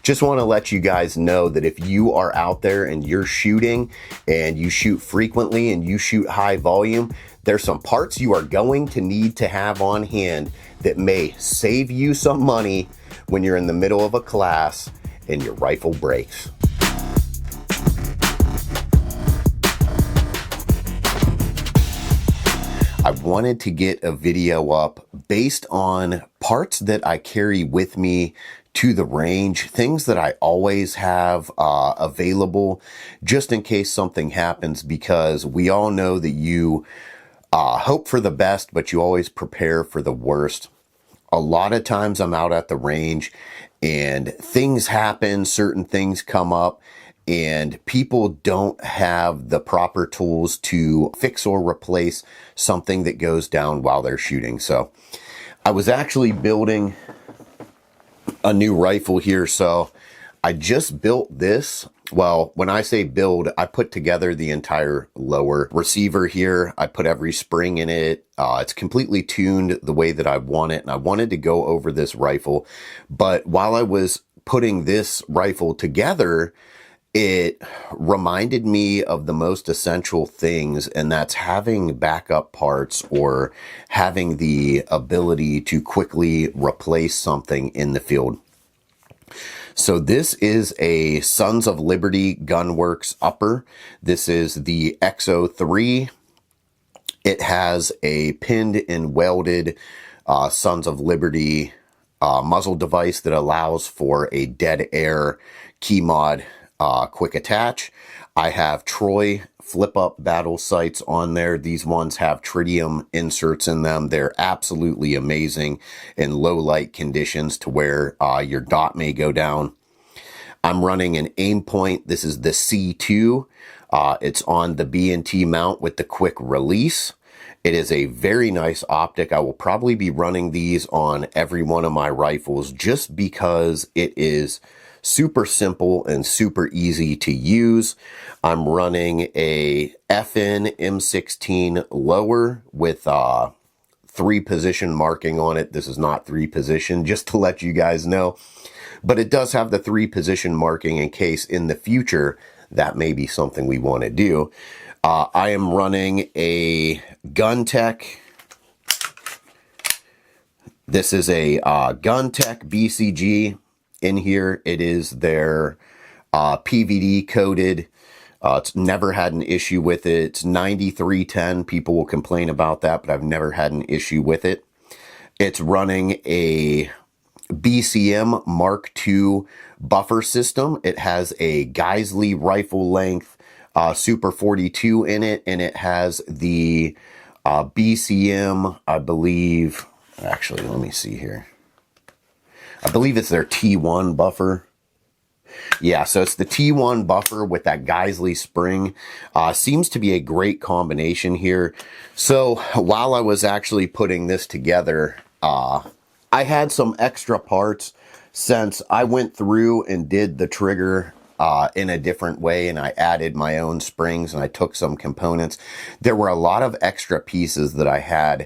Just want to let you guys know that if you are out there and you're shooting and you shoot frequently and you shoot high volume, there's some parts you are going to need to have on hand that may save you some money when you're in the middle of a class and your rifle breaks. I wanted to get a video up based on parts that I carry with me to the range, things that I always have available just in case something happens, because we all know that you hope for the best, but you always prepare for the worst. A lot of times I'm out at the range and things happen, certain things come up, and people don't have the proper tools to fix or replace something that goes down while they're shooting. So I was actually building a new rifle here. So I just built this. Well, when I say build, I put together the entire lower receiver here. I put every spring in it. It's completely tuned the way that I want it. And I wanted to go over this rifle. But while I was putting this rifle together, it reminded me of the most essential things, and that's having backup parts or having the ability to quickly replace something in the field. So this is a Sons of Liberty Gunworks upper. This is the XO3. It has a pinned and welded Sons of Liberty muzzle device that allows for a dead air key mod quick attach. I have Troy flip up battle sights on there. These ones have tritium inserts in them. They're absolutely amazing in low light conditions to where your dot may go down. I'm running an aim point. This is the C2. It's on the B&T mount with the quick release. It is a very nice optic. I will probably be running these on every one of my rifles just because it is super simple and super easy to use. I'm running a FN M16 lower with 3-position marking on it. This is not 3-position, just to let you guys know. But it does have the 3-position marking in case in the future that may be something we want to do. I am running a GunTech. This is a GunTech BCG. In here, it is their PVD coated. It's never had an issue with it. It's 9310. People will complain about that, but I've never had an issue with it. It's running a BCM Mark II buffer system. It has a Geisley rifle length Super 42 in it, and it has the BCM, I believe. Actually, let me see here. I believe it's their T1 buffer. Yeah, so it's the T1 buffer with that Geisley spring. Seems to be a great combination here. So while I was actually putting this together, I had some extra parts since I went through and did the trigger in a different way, and I added my own springs and I took some components. There were a lot of extra pieces that I had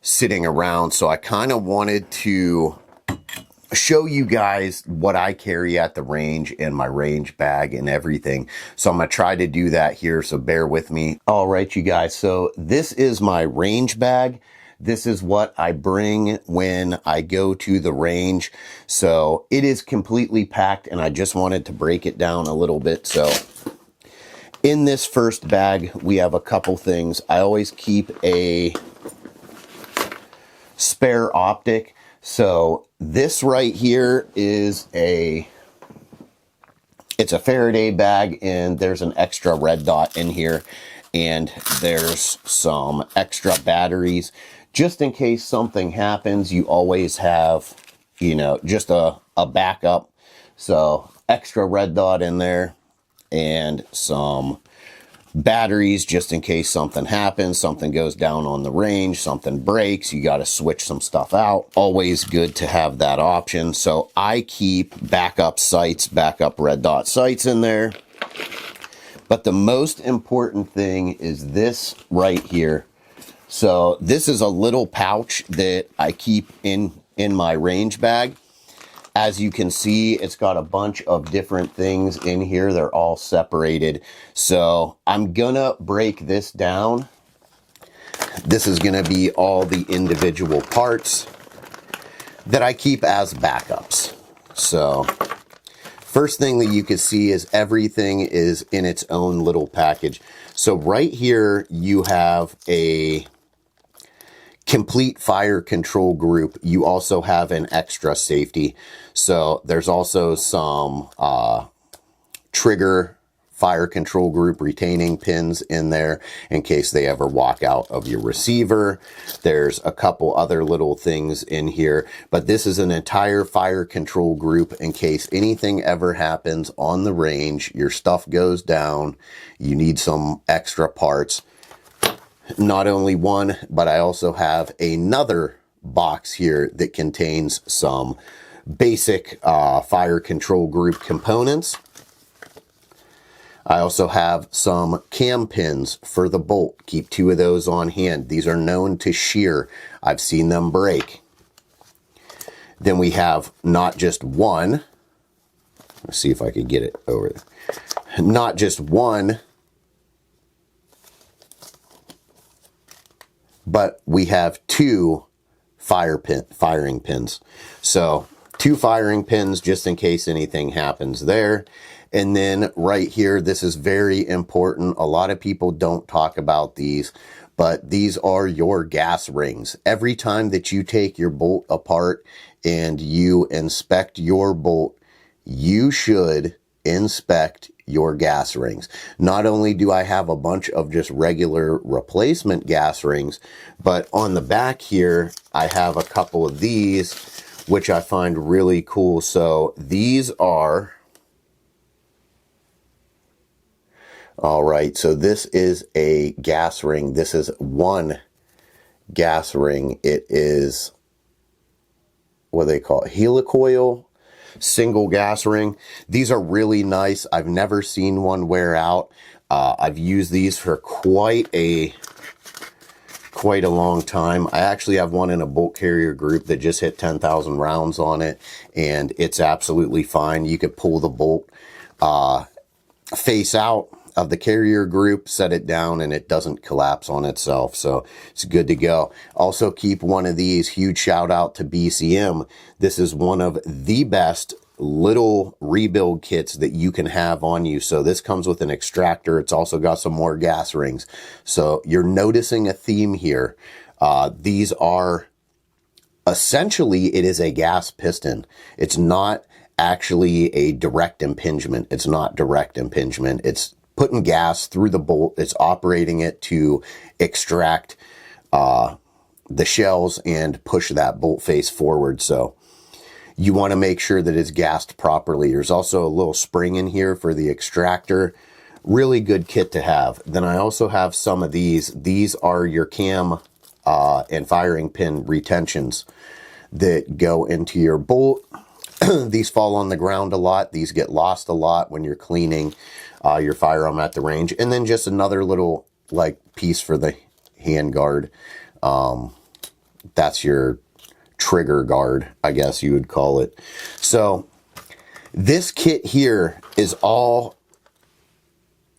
sitting around, so I kind of wanted to show you guys what I carry at the range in my range bag and everything. So I'm going to try to do that here, so bear with me. All right, you guys. So this is my range bag. This is what I bring when I go to the range. So it is completely packed, and I just wanted to break it down a little bit. So in this first bag, we have a couple things. I always keep a spare optic. So this right here is it's a Faraday bag, and there's an extra red dot in here, and there's some extra batteries. Just in case something happens, you always have, you know, just a backup. So extra red dot in there, and some batteries just in case something happens, something goes down on the range, something breaks, you got to switch some stuff out. Always good to have that option. So I keep backup sights, backup red dot sights in there. But the most important thing is this right here. So this is a little pouch that I keep in my range bag. As you can see, it's got a bunch of different things in here. They're all separated. So I'm gonna break this down. This is gonna be all the individual parts that I keep as backups. So first thing that you can see is everything is in its own little package. So right here you have a complete fire control group. You also have an extra safety. So there's also some trigger fire control group retaining pins in there in case they ever walk out of your receiver. There's a couple other little things in here, but this is an entire fire control group in case anything ever happens on the range, your stuff goes down, you need some extra parts. Not only one, but I also have another box here that contains some basic fire control group components. I also have some cam pins for the bolt. Keep 2 of those on hand. These are known to shear. I've seen them break. Then we have not just one. Let's see if I can get it over there. Not just one, but we have 2 firing pins. So 2 firing pins just in case anything happens there. And then right here, this is very important. A lot of people don't talk about these, but these are your gas rings. Every time that you take your bolt apart and you inspect your bolt, you should inspect your gas rings. Not only do I have a bunch of just regular replacement gas rings, but on the back here, I have a couple of these, which I find really cool. So these are, all right, so this is a gas ring. This is one gas ring. It is, what do they call it? Helicoil single gas ring. These are really nice. I've never seen one wear out. I've used these for quite a long time. I actually have one in a bolt carrier group that just hit 10,000 rounds on it, and it's absolutely fine. You could pull the bolt face out of the carrier group, set it down, and it doesn't collapse on itself. So it's good to go. Also keep one of these. Huge shout out to BCM. This is one of the best little rebuild kits that you can have on you. So this comes with an extractor. It's also got some more gas rings. So you're noticing a theme here. These are essentially, it is a gas piston. It's not actually a direct impingement. It's not direct impingement. It's putting gas through the bolt. It's operating it to extract the shells and push that bolt face forward. So you want to make sure that it's gassed properly. There's also a little spring in here for the extractor. Really good kit to have. Then I also have some of these. These are your cam and firing pin retentions that go into your bolt. These fall on the ground a lot. These get lost a lot when you're cleaning your firearm at the range. And then just another little like piece for the hand guard. That's your trigger guard, I guess you would call it. So this kit here is all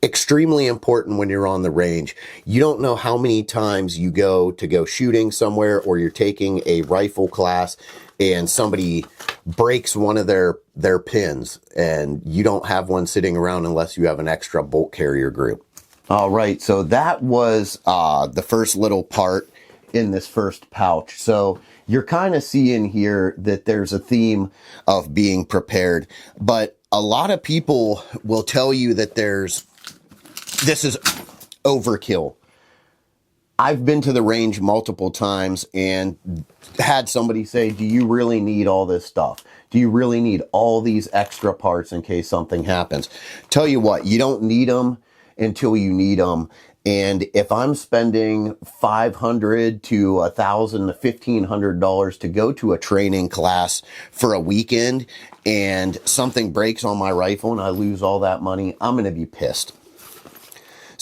extremely important when you're on the range. You don't know how many times you go shooting somewhere, or you're taking a rifle class and somebody breaks one of their pins, and you don't have one sitting around unless you have an extra bolt carrier group. All right, so that was the first little part in this first pouch. So you're kind of seeing here that there's a theme of being prepared, but a lot of people will tell you that this is overkill. I've been to the range multiple times and had somebody say, do you really need all this stuff? Do you really need all these extra parts in case something happens? Tell you what, you don't need them until you need them. And if I'm spending $500 to $1,000 to $1,500 to go to a training class for a weekend and something breaks on my rifle and I lose all that money, I'm going to be pissed.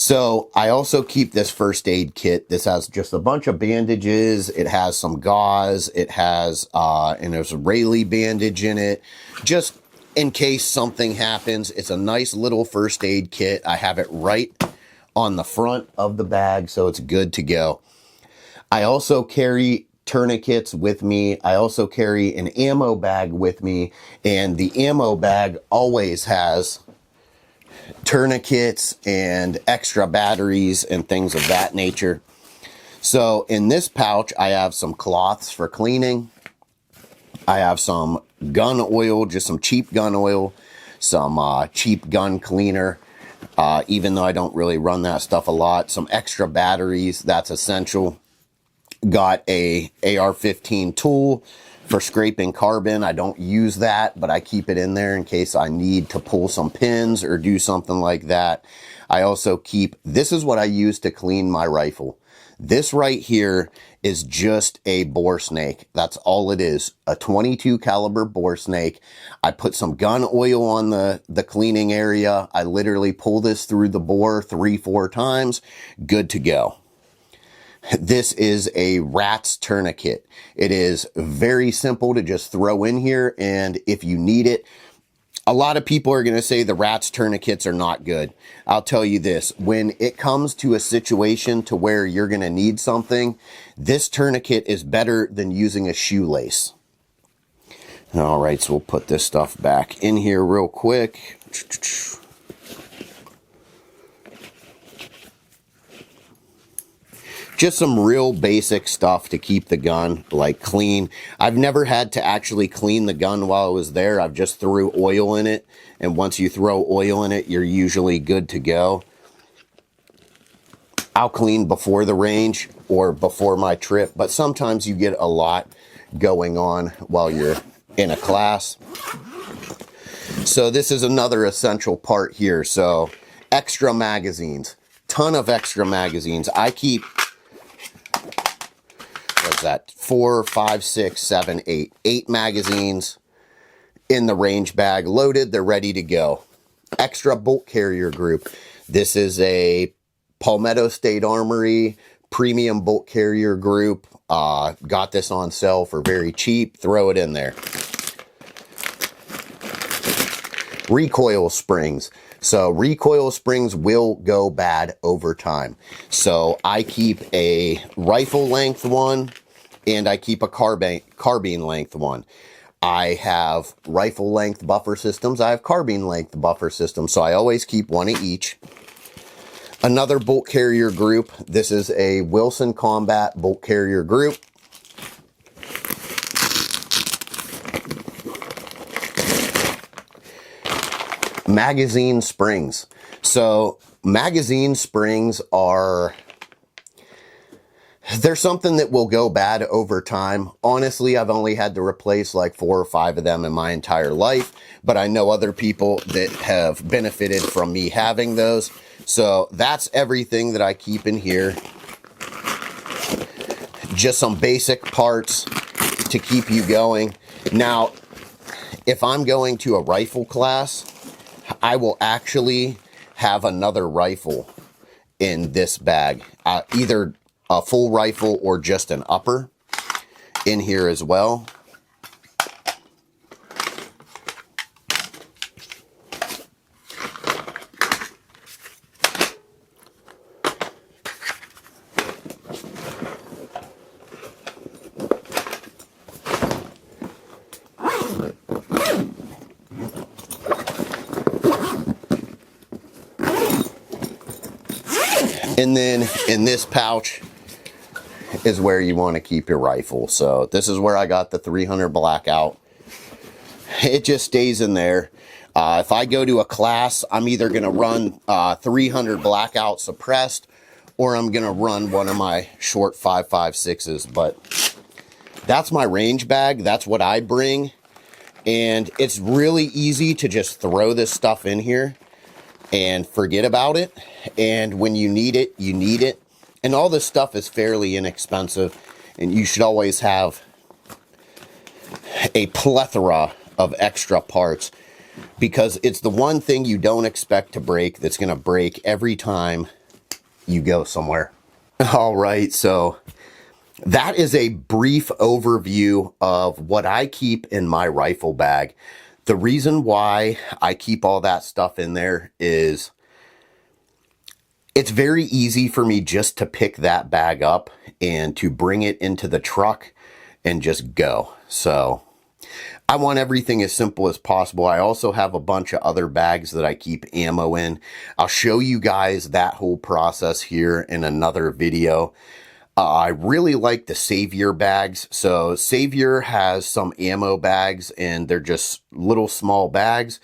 So I also keep this first aid kit. This has just a bunch of bandages. It has some gauze. It has, and there's a Rayleigh bandage in it, just in case something happens. It's a nice little first aid kit. I have it right on the front of the bag, so it's good to go. I also carry tourniquets with me. I also carry an ammo bag with me, and the ammo bag always has tourniquets and extra batteries and things of that nature. So in this pouch, I have some cloths for cleaning. I have some gun oil, just some cheap gun oil, some cheap gun cleaner, even though I don't really run that stuff a lot. Some extra batteries, that's essential. Got a AR15 tool for scraping carbon. I don't use that, but I keep it in there in case I need to pull some pins or do something like that. I also keep, this is what I use to clean my rifle. This right here is just a bore snake. That's all it is. A 22 caliber bore snake. I put some gun oil on the cleaning area. I literally pull this through the bore 3-4 times. Good to go. This is a rat's tourniquet. It is very simple to just throw in here, and if you need it, a lot of people are going to say the rat's tourniquets are not good. I'll tell you this, when it comes to a situation to where you're going to need something, this tourniquet is better than using a shoelace. All right, so we'll put this stuff back in here real quick. Just some real basic stuff to keep the gun like clean. I've never had to actually clean the gun while I was there. I've just threw oil in it, and once you throw oil in it, you're usually good to go. I'll clean before the range or before my trip, but sometimes you get a lot going on while you're in a class. So this is another essential part here. So extra magazines, ton of extra magazines. I keep, what's that, 4, 5, 6, 7, 8. 8 magazines in the range bag, loaded, they're ready to go. Extra bolt carrier group. This is a Palmetto State Armory premium bolt carrier group. Got this on sale for very cheap. Throw it in there. Recoil springs. So recoil springs will go bad over time. So I keep a rifle length one and I keep a carbine length one. I have rifle length buffer systems. I have carbine length buffer systems. So I always keep one of each. Another bolt carrier group. This is a Wilson Combat bolt carrier group. Magazine springs. So magazine springs are, they're something that will go bad over time. Honestly, I've only had to replace like 4 or 5 of them in my entire life, but I know other people that have benefited from me having those. So that's everything that I keep in here. Just some basic parts to keep you going. Now, if I'm going to a rifle class, I will actually have another rifle in this bag, either a full rifle or just an upper in here as well. And then in this pouch is where you want to keep your rifle. So this is where I got the 300 blackout. It just stays in there. If I go to a class, I'm either going to run 300 blackout suppressed, or I'm going to run one of my short 5.56s. But that's my range bag. That's what I bring. And it's really easy to just throw this stuff in here and forget about it. And when you need it, you need it. And all this stuff is fairly inexpensive, and you should always have a plethora of extra parts, because it's the one thing you don't expect to break that's going to break every time you go somewhere. All right, so that is a brief overview of what I keep in my rifle bag. The reason why I keep all that stuff in there is it's very easy for me just to pick that bag up and to bring it into the truck and just go. So I want everything as simple as possible. I also have a bunch of other bags that I keep ammo in. I'll show you guys that whole process here in another video. I really like the Savior bags. So Savior has some ammo bags and they're just little small bags.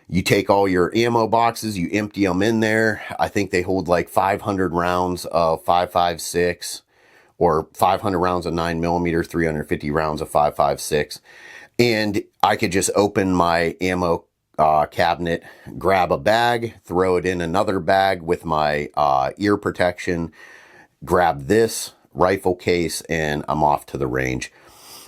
You take all your ammo boxes, you empty them in there. I think they hold like 500 rounds of 5.56 or 500 rounds of 9mm, 350 rounds of 5.56. And I could just open my ammo cabinet, grab a bag, throw it in another bag with my ear protection, grab this rifle case, and I'm off to the range.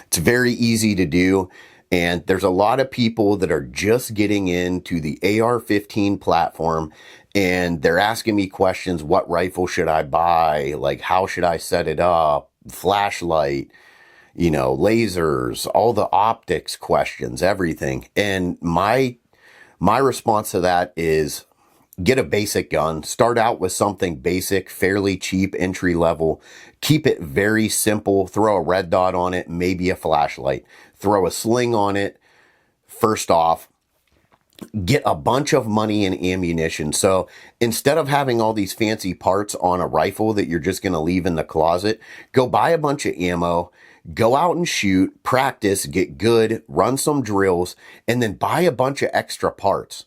It's very easy to do. And there's a lot of people that are just getting into the AR15 platform and they're asking me questions. What rifle should I buy? Like, how should I set it up? Flashlight, you know, lasers, all the optics questions, everything. And my response to that is get a basic gun. Start out with something basic, fairly cheap, entry level. Keep it very simple. Throw a red dot on it, maybe a flashlight. Throw a sling on it. First off, get a bunch of money and ammunition. So instead of having all these fancy parts on a rifle that you're just going to leave in the closet, go buy a bunch of ammo, go out and shoot, practice, get good, run some drills, and then buy a bunch of extra parts.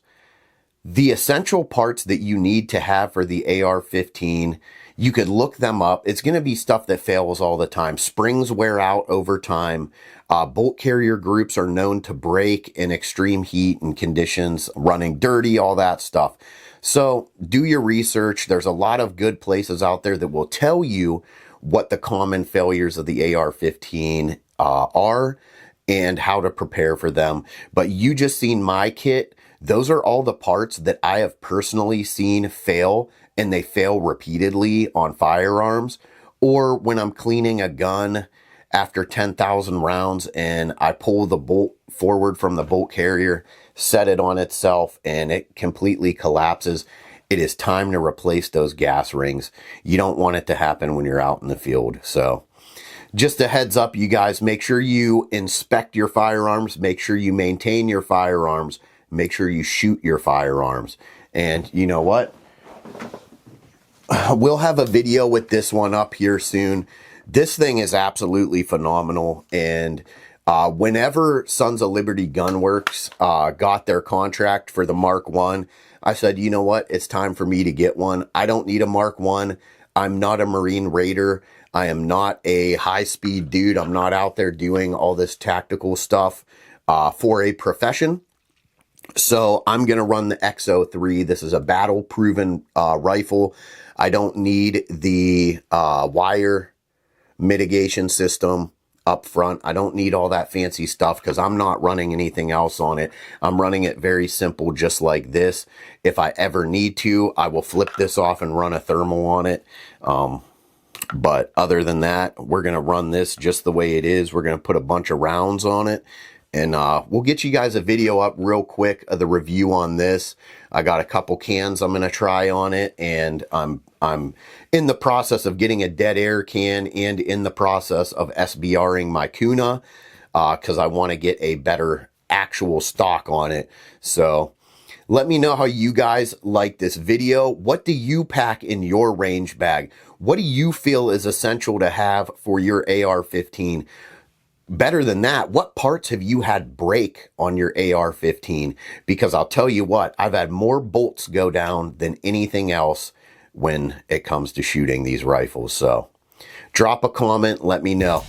The essential parts that you need to have for the AR-15, you could look them up. It's going to be stuff that fails all the time. Springs wear out over time. Bolt carrier groups are known to break in extreme heat and conditions, running dirty, all that stuff. So do your research. There's a lot of good places out there that will tell you what the common failures of the AR-15 are and how to prepare for them. But you just seen my kit. Those are all the parts that I have personally seen fail, and they fail repeatedly on firearms, or when I'm cleaning a gun after 10,000 rounds and I pull the bolt forward from the bolt carrier, set it on itself, and it completely collapses. It is time to replace those gas rings. You don't want it to happen when you're out in the field. So just a heads up, you guys, make sure you inspect your firearms, make sure you maintain your firearms, make sure you shoot your firearms. And you know what? We'll have a video with this one up here soon. This thing is absolutely phenomenal. And whenever Sons of Liberty Gunworks got their contract for the Mark I said, you know what? It's time for me to get one. I don't need a Mark I'm not a Marine Raider. I am not a high-speed dude. I'm not out there doing all this tactical stuff for a profession. So I'm going to run the X03. This is a battle-proven rifle. I don't need the wire mitigation system up front. I don't need all that fancy stuff because I'm not running anything else on it. I'm running it very simple, just like this. If I ever need to, I will flip this off and run a thermal on it. But other than that, we're going to run this just the way it is. We're going to put a bunch of rounds on it. And we'll get you guys a video up real quick of the review on this. I got a couple cans I'm going to try on it, and I'm in the process of getting a dead air can and in the process of SBRing my Kuna because I want to get a better actual stock on it. So let me know how you guys like this video. What do you pack in your range bag? What do you feel is essential to have for your AR-15? Better than that, what parts have you had break on your AR-15? Because I'll tell you what, I've had more bolts go down than anything else when it comes to shooting these rifles. So drop a comment, let me know.